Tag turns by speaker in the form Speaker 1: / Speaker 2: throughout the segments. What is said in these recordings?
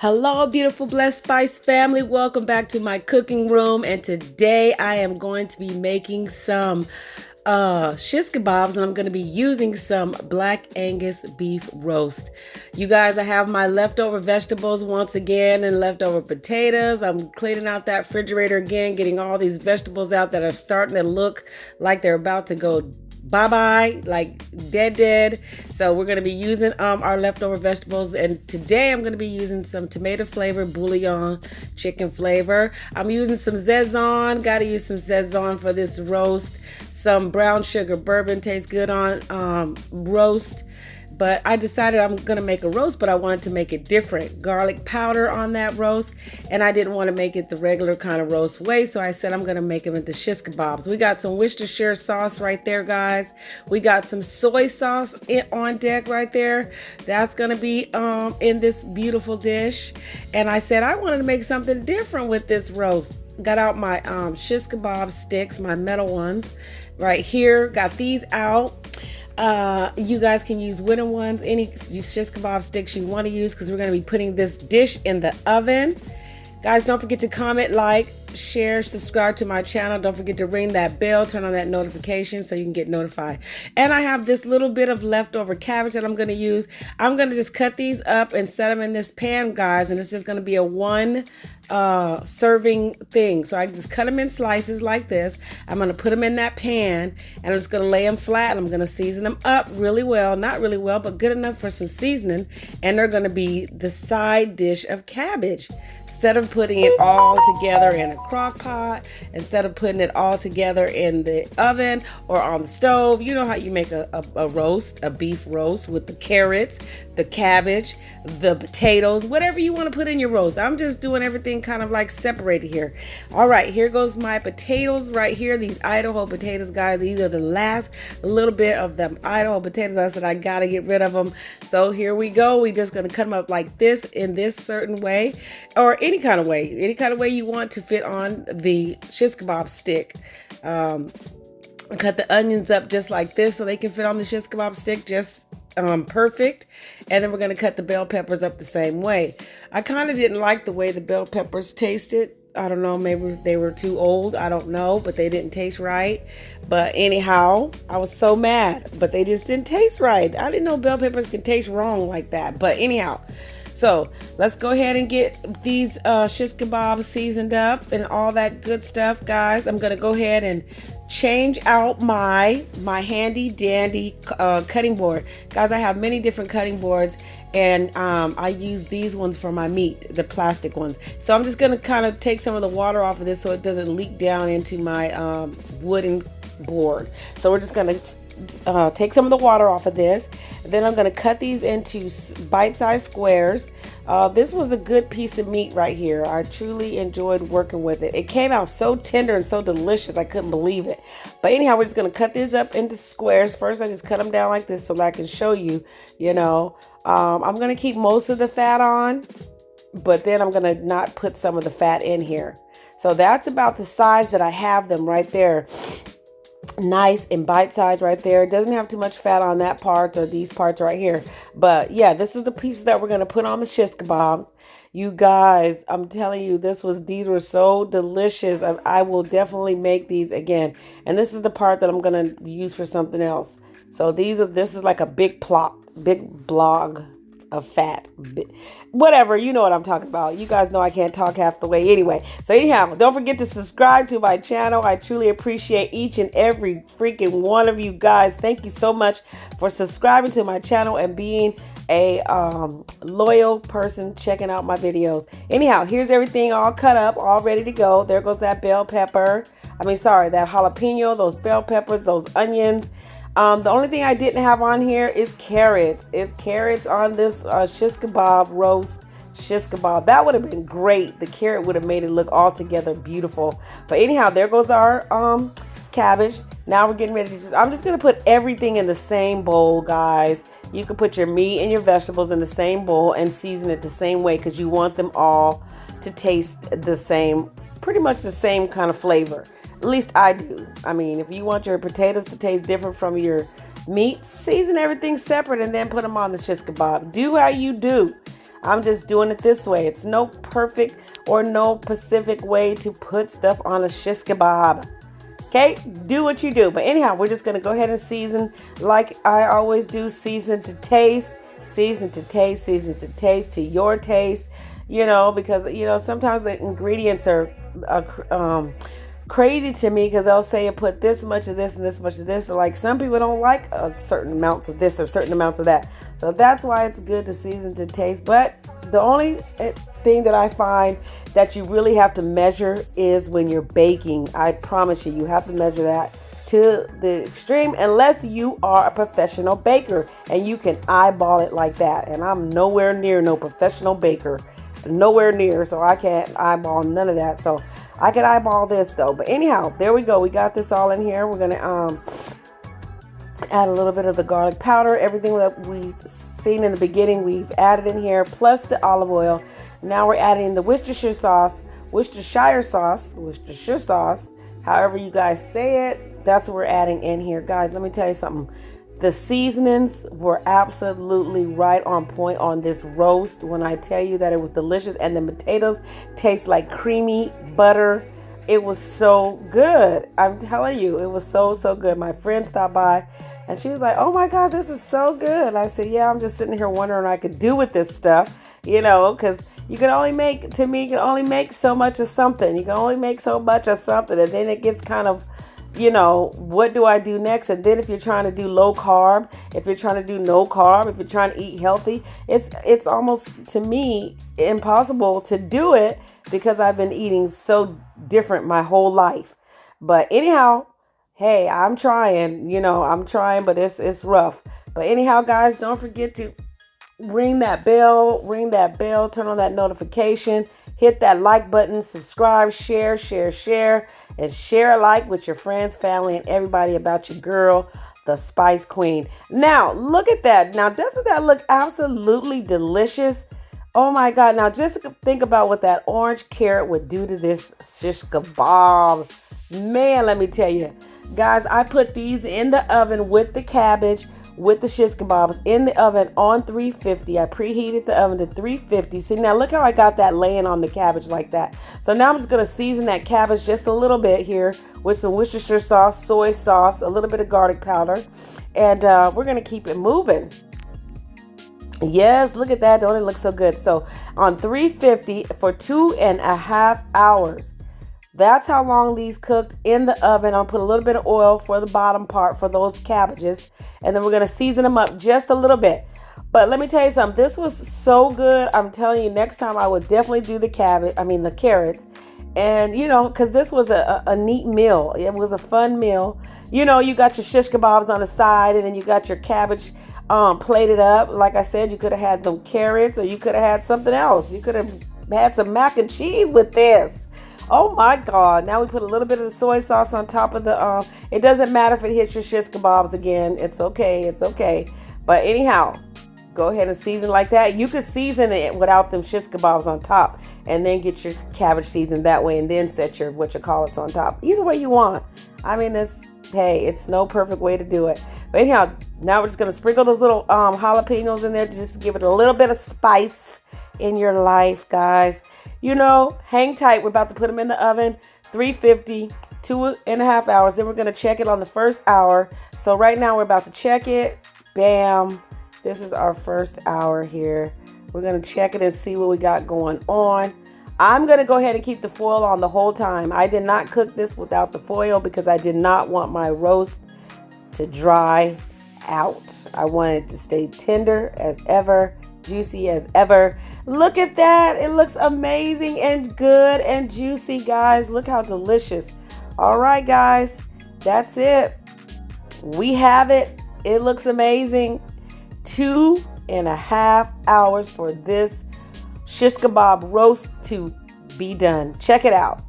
Speaker 1: Hello, beautiful Blessed Spice family. Welcome back to my cooking room. And today I am going to be making some shish kebabs, and I'm going to be using some black Angus beef roast. You guys, I have my leftover vegetables once again and leftover potatoes. I'm cleaning out that refrigerator again, getting all these vegetables out that are starting to look like they're about to go bye-bye, like dead. So we're going to be using our leftover vegetables, and today I'm going to be using some tomato flavor bouillon chicken flavor. I'm using some Szechuan. Got to use some Szechuan for this roast. Some brown sugar bourbon tastes good on roast. But I decided I'm going to make a roast, but I wanted to make it different. Garlic powder on that roast, and I didn't want to make it the regular kind of roast way, so I said I'm going to make them into shish kebabs. We got some Worcestershire sauce right there, guys. We got some soy sauce on deck right there. That's going to be in this beautiful dish. And I said I wanted to make something different with this roast. Got out my shish kebab sticks, my metal ones right here. Got these out. You guys can use wooden ones, any shish kebab sticks you want to use, because we're going to be putting this dish in the oven. Guys, don't forget to comment, like, share, subscribe to my channel. Don't forget to ring that bell, turn on that notification so you can get notified. And I have this little bit of leftover cabbage that I'm going to use. I'm going to just cut these up and set them in this pan, guys, and it's just going to be a one serving thing. So I just cut them in slices like this. I'm going to put them in that pan, and I'm just going to lay them flat, and I'm going to season them up really well. Not really well, but good enough for some seasoning. And they're going to be the side dish of cabbage. Instead of putting it all together in a crock pot, instead of putting it all together in the oven or on the stove, you know how you make a roast, a beef roast with the carrots, the cabbage, the potatoes, whatever you want to put in your roast. I'm just doing everything kind of like separated here. All right, here goes my potatoes right here. These Idaho potatoes, guys. These are the last little bit of them Idaho potatoes. I said I got to get rid of them. So here we go. We're just going to cut them up like this, in this certain way, or any kind of way you want to fit on the shish kebab stick. Cut the onions up just like this so they can fit on the shish kebab stick just perfect. And then we're going to cut the bell peppers up the same way. I kind of didn't like the way the bell peppers tasted. I don't know, maybe they were too old. I don't know, but they didn't taste right. But anyhow, I was so mad, but they just didn't taste right. I didn't know bell peppers can taste wrong like that. But anyhow, so let's go ahead and get these shish kebabs seasoned up and all that good stuff, guys. I'm going to go ahead and change out my handy dandy cutting board. Guys, I have many different cutting boards, and I use these ones for my meat, the plastic ones. So I'm just going to kind of take some of the water off of this so it doesn't leak down into my wooden board. So we're just going to take some of the water off of this. Then I'm going to cut these into bite-sized squares. This was a good piece of meat right here. I truly enjoyed working with it. It came out so tender and so delicious. I couldn't believe it. But anyhow, we're just going to cut these up into squares. First, I just cut them down like this so that I can show you, I'm going to keep most of the fat on, but then I'm going to not put some of the fat in here. So that's about the size that I have them right there. Nice and bite size right there. It doesn't have too much fat on that part or these parts right here. But yeah, this is the pieces that we're going to put on the shish kebabs. You guys, I'm telling you, these were so delicious. I will definitely make these again. And this is the part that I'm going to use for something else. So this is like a big blog of fat, whatever, you know what I'm talking about. You guys know I can't talk half the way anyway. So anyhow, don't forget to subscribe to my channel. I truly appreciate each and every freaking one of you guys. Thank you so much for subscribing to my channel and being a loyal person checking out my videos. Anyhow, here's everything all cut up, all ready to go. There goes that bell pepper. That jalapeno, those bell peppers, those onions. The only thing I didn't have on here is carrots. It's carrots on this shish kebab roast shish kebab. That would have been great. The carrot would have made it look altogether beautiful. But anyhow, there goes our cabbage. Now we're getting ready to I'm just going to put everything in the same bowl, guys. You can put your meat and your vegetables in the same bowl and season it the same way, because you want them all to taste the same, pretty much the same kind of flavor. At least I do. I mean, if you want your potatoes to taste different from your meat, season everything separate and then put them on the shish kebab. Do how you do. I'm just doing it this way. It's no perfect or no specific way to put stuff on a shish kebab. Okay, do what you do. But anyhow, we're just going to go ahead and season like I always do. Season to taste, season to taste, season to taste, to your taste, because, sometimes the ingredients are crazy to me, because they'll say put this much of this and this much of this. Like, some people don't like certain amounts of this or certain amounts of that. So that's why it's good to season to taste. But the only thing that I find that you really have to measure is when you're baking. I promise you, you have to measure that to the extreme, unless you are a professional baker and you can eyeball it like that. And I'm nowhere near no professional baker, nowhere near, so I can't eyeball none of that. So I can eyeball this though. But anyhow, there we go. We got this all in here. We're gonna add a little bit of the garlic powder. Everything that we've seen in the beginning, we've added in here, plus the olive oil. Now we're adding the Worcestershire sauce, however you guys say it. That's what we're adding in here. Guys, let me tell you something. The seasonings were absolutely right on point on this roast when I tell you that it was delicious. And the potatoes taste like creamy butter. It was so good. I'm telling you, it was so good. My friend stopped by and she was like, oh my God, this is so good. I said, yeah, I'm just sitting here wondering what I could do with this stuff, because you can only make so much of something. You can only make so much of something. And then it gets kind of, what do I do next? And then if you're trying to do low carb, if you're trying to do no carb, if you're trying to eat healthy, it's almost, to me, impossible to do it, because I've been eating so different my whole life. But anyhow, hey, I'm trying, but it's rough. But anyhow, guys, don't forget to ring that bell, turn on that notification, hit that like button, subscribe, share, and share alike with your friends, family, and everybody about your girl, the Spice Queen. Now, look at that. Now, doesn't that look absolutely delicious? Oh my God. Now, just think about what that orange carrot would do to this shish kebab. Man, let me tell you. Guys, I put these in the oven with the cabbage, with the shish kebabs in the oven on 350. I preheated the oven to 350. See, now look how I got that laying on the cabbage like that. So now I'm just going to season that cabbage just a little bit here with some Worcestershire sauce, soy sauce, a little bit of garlic powder, and we're going to keep it moving. Yes, look at that. Don't it look so good? So on 350 for 2.5 hours. That's how long these cooked in the oven. I'll put a little bit of oil for the bottom part for those cabbages. And then we're going to season them up just a little bit. But let me tell you something. This was so good. I'm telling you, next time I would definitely do the carrots. And, because this was a neat meal. It was a fun meal. You got your shish kebabs on the side, and then you got your cabbage plated up. Like I said, you could have had them carrots, or you could have had something else. You could have had some mac and cheese with this. Oh my God. Now we put a little bit of the soy sauce on top of the, it doesn't matter if it hits your shish kebabs again. It's okay. But anyhow, go ahead and season like that. You could season it without them shish kebabs on top, and then get your cabbage seasoned that way, and then set your whatchamacallits on top. Either way you want. I mean, it's no perfect way to do it. But anyhow, now we're just going to sprinkle those little jalapenos in there just to give it a little bit of spice in your life, guys. Hang tight. We're about to put them in the oven, 350, 2.5 hours. Then we're going to check it on the first hour. So right now we're about to check it. Bam. This is our first hour here. We're going to check it and see what we got going on. I'm going to go ahead and keep the foil on the whole time. I did not cook this without the foil because I did not want my roast to dry out. I wanted it to stay tender as ever, juicy as ever. Look at that. It looks amazing and good and juicy, guys. Look how delicious. All right, guys, that's it. We have it. It looks amazing. 2.5 hours for this shish kebab roast to be done. Check it out.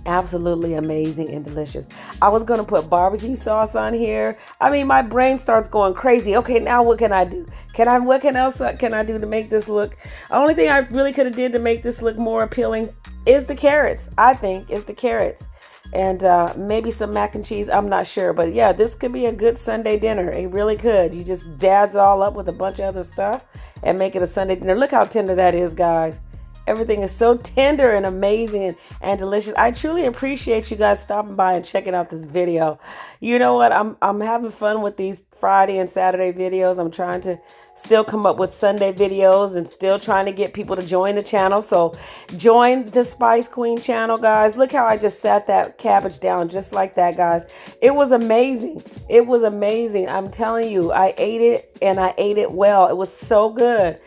Speaker 1: Absolutely amazing and delicious. I was going to put barbecue sauce on here. I mean, my brain starts going crazy. Okay, now what can I do? What else can I do to make this look? The only thing I really could have did to make this look more appealing is the carrots. I think is the carrots. and maybe some mac and cheese. I'm not sure, but yeah, this could be a good Sunday dinner. It really could. You just dazz it all up with a bunch of other stuff and make it a Sunday dinner. Look how tender that is, guys. Everything is so tender and amazing and delicious. I truly appreciate you guys stopping by and checking out this video. You know what? I'm having fun with these Friday and Saturday videos. I'm trying to still come up with Sunday videos and still trying to get people to join the channel. So join the Spice Queen channel, guys. Look how I just sat that cabbage down just like that, guys. It was amazing. It was amazing. I'm telling you, I ate it and I ate it well. It was so good.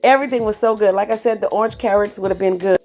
Speaker 1: Everything was so good. Like I said, the orange carrots would have been good.